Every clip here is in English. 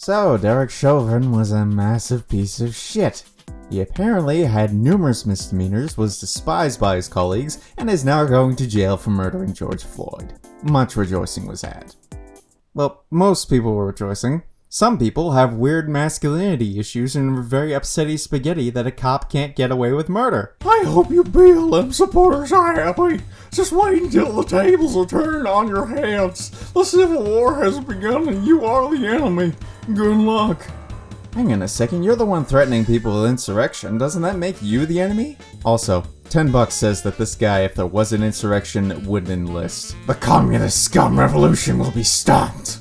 So, Derek Chauvin was a massive piece of shit. He apparently had numerous misdemeanors, was despised by his colleagues, and is now going to jail for murdering George Floyd. Much rejoicing was had. Well, most people were rejoicing. Some people have weird masculinity issues and are very upsetty spaghetti that a cop can't get away with murder. I hope you BLM supporters are happy. Just wait until the tables are turned on your heads. The Civil War has begun and you are the enemy. Good luck. Hang on a second, you're the one threatening people with insurrection. Doesn't that make you the enemy? Also, $10 says that this guy, if there was an insurrection, would enlist. The communist scum revolution will be stopped.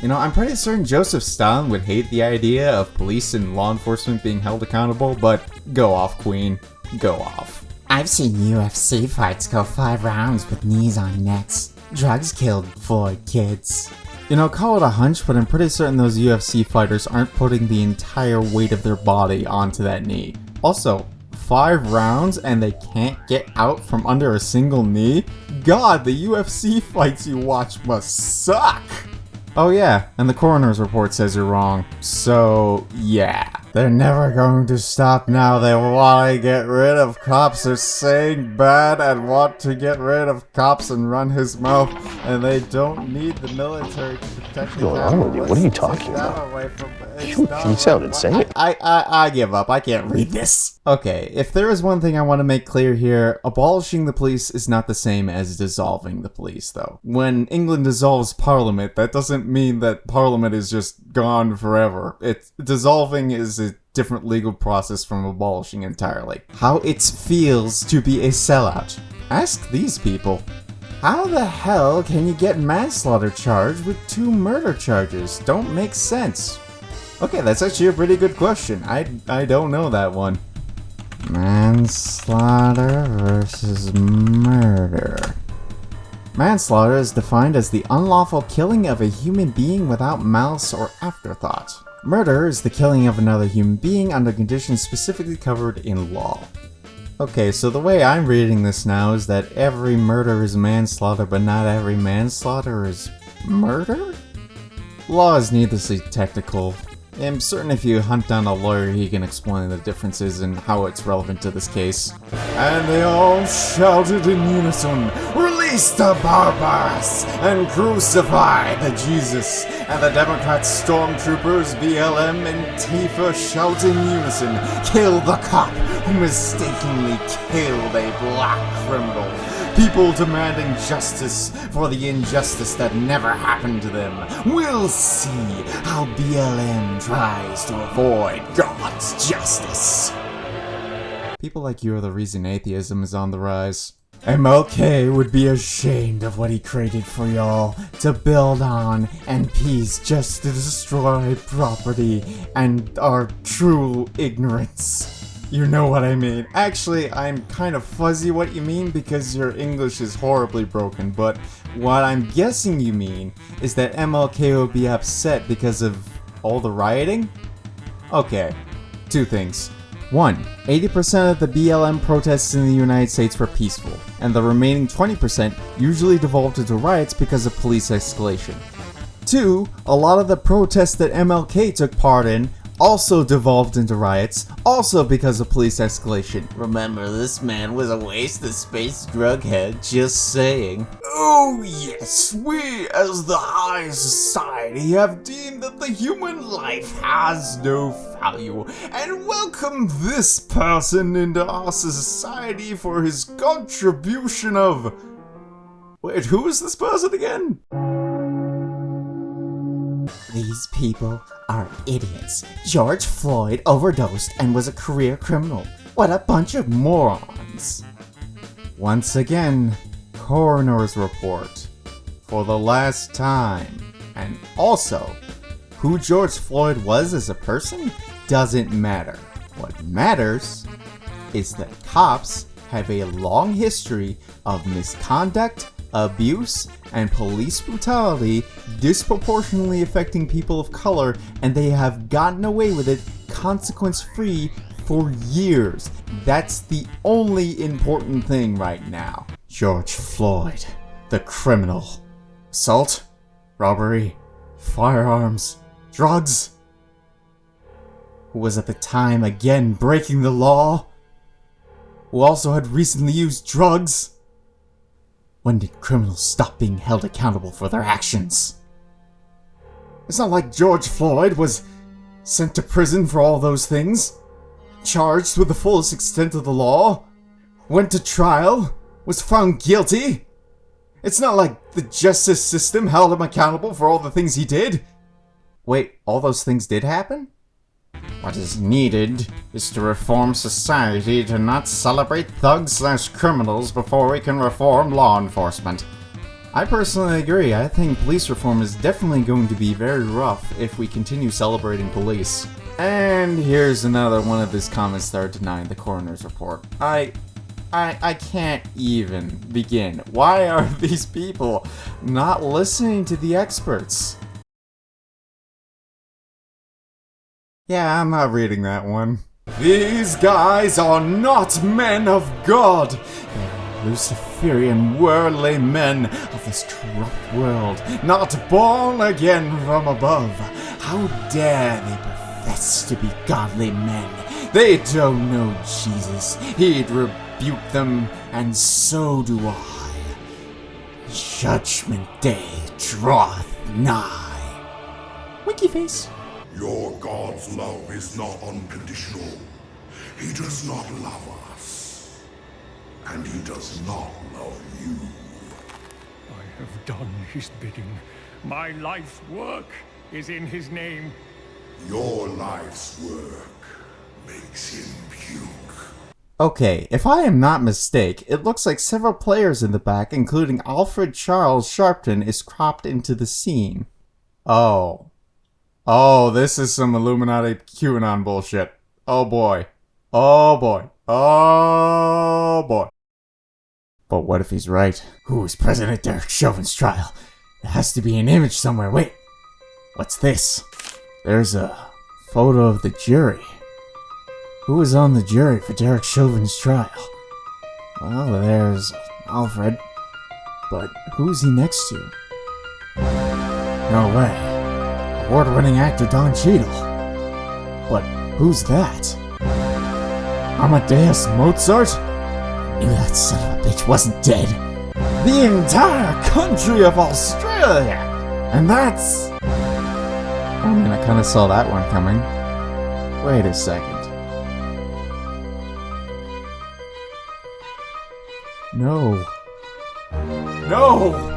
You know, I'm pretty certain Joseph Stalin would hate the idea of police and law enforcement being held accountable, but go off, Queen. Go off. I've seen UFC fights go 5 rounds with knees on necks. Drugs killed Floyd kids. You know, call it a hunch, but I'm pretty certain those UFC fighters aren't putting the entire weight of their body onto that knee. Also, 5 rounds and they can't get out from under a single knee? God, the UFC fights you watch must suck! Oh yeah, and the coroner's report says you're wrong. So, yeah. They're never going to stop now. They want to get rid of cops. They're saying bad and want to get rid of cops and run his mouth. And they don't need the military to protect the What's going on with you? What are you talking about? You sound insane. I give up. I can't read this. Okay, if there is one thing I want to make clear here, abolishing the police is not the same as dissolving the police, though. When England dissolves Parliament, that doesn't mean that Parliament is just gone forever. Dissolving is a different legal process from abolishing entirely. How it feels to be a sellout. Ask these people. How the hell can you get manslaughter charged with 2 murder charges? Don't make sense. Okay, that's actually a pretty good question. I don't know that one. Manslaughter versus murder. Manslaughter is defined as the unlawful killing of a human being without malice or afterthought. Murder is the killing of another human being under conditions specifically covered in law. Okay, so the way I'm reading this now is that every murder is manslaughter, but not every manslaughter is murder? Law is needlessly technical. I'm certain if you hunt down a lawyer, he can explain the differences and how it's relevant to this case. And they all shouted in unison, "Release the Barabbas and crucify the Jesus!" And the Democrats, stormtroopers, BLM, and Tifa shout in unison, "Kill the cop who mistakenly killed a black criminal." People demanding justice for the injustice that never happened to them. We'll see how BLM tries to avoid God's justice. People like you are the reason atheism is on the rise. MLK would be ashamed of what he created for y'all to build on, and peace just to destroy property and our true ignorance. You know what I mean. Actually, I'm kind of fuzzy what you mean because your English is horribly broken, but what I'm guessing you mean is that MLK will be upset because of all the rioting? Okay, 2 things. 1. 80% of the BLM protests in the United States were peaceful, and the remaining 20% usually devolved into riots because of police escalation. 2. A lot of the protests that MLK took part in also devolved into riots, also because of police escalation. Remember, this man was a waste of space drug head, just saying. Oh yes, we as the high society have deemed that the human life has no value, and welcome this person into our society for his contribution of... Wait, who is this person again? These people are idiots. George Floyd overdosed and was a career criminal. What a bunch of morons. Once again, coroner's report. For the last time. And also, who George Floyd was as a person doesn't matter. What matters is that cops have a long history of misconduct, abuse, and police brutality disproportionately affecting people of color, and they have gotten away with it consequence-free for years. That's the only important thing right now. George Floyd, the criminal. Assault, robbery, firearms, drugs, who was at the time again breaking the law, who also had recently used drugs. When did criminals stop being held accountable for their actions? It's not like George Floyd was sent to prison for all those things, charged with the fullest extent of the law, went to trial, was found guilty. It's not like the justice system held him accountable for all the things he did. Wait, all those things did happen? What is needed is to reform society to not celebrate thugs/criminals before we can reform law enforcement. I personally agree. I think police reform is definitely going to be very rough if we continue celebrating police. And here's another one of his comments that are denying the coroner's report. I can't even begin. Why are these people not listening to the experts? Yeah, I'm not reading that one. These guys are not men of God. They're Luciferian worldly men of this corrupt world, not born again from above. How dare they profess to be godly men? They don't know Jesus. He'd rebuke them, and so do I. Judgment day draweth nigh. Winky face. Your God's love is not unconditional. He does not love us. And he does not love you. I have done his bidding. My life's work is in his name. Your life's work makes him puke. Okay, if I am not mistaken, it looks like several players in the back, including Alfred Charles Sharpton, is cropped into the scene. Oh, this is some Illuminati QAnon bullshit. Oh boy. Oh boy. Oh boy. But what if he's right? Who was present at Derek Chauvin's trial? There has to be an image somewhere. Wait, what's this? There's a photo of the jury. Who was on the jury for Derek Chauvin's trial? Well, there's Alfred. But who's he next to? No way. Award-winning actor Don Cheadle. But who's that? Amadeus Mozart? Knew that son of a bitch wasn't dead. The entire country of Australia! And that's... I mean, I kinda saw that one coming. Wait a second. No. No!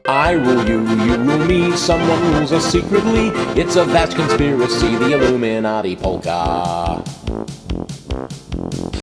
I rule you, you rule me, someone rules us secretly. It's a vast conspiracy, the Illuminati polka.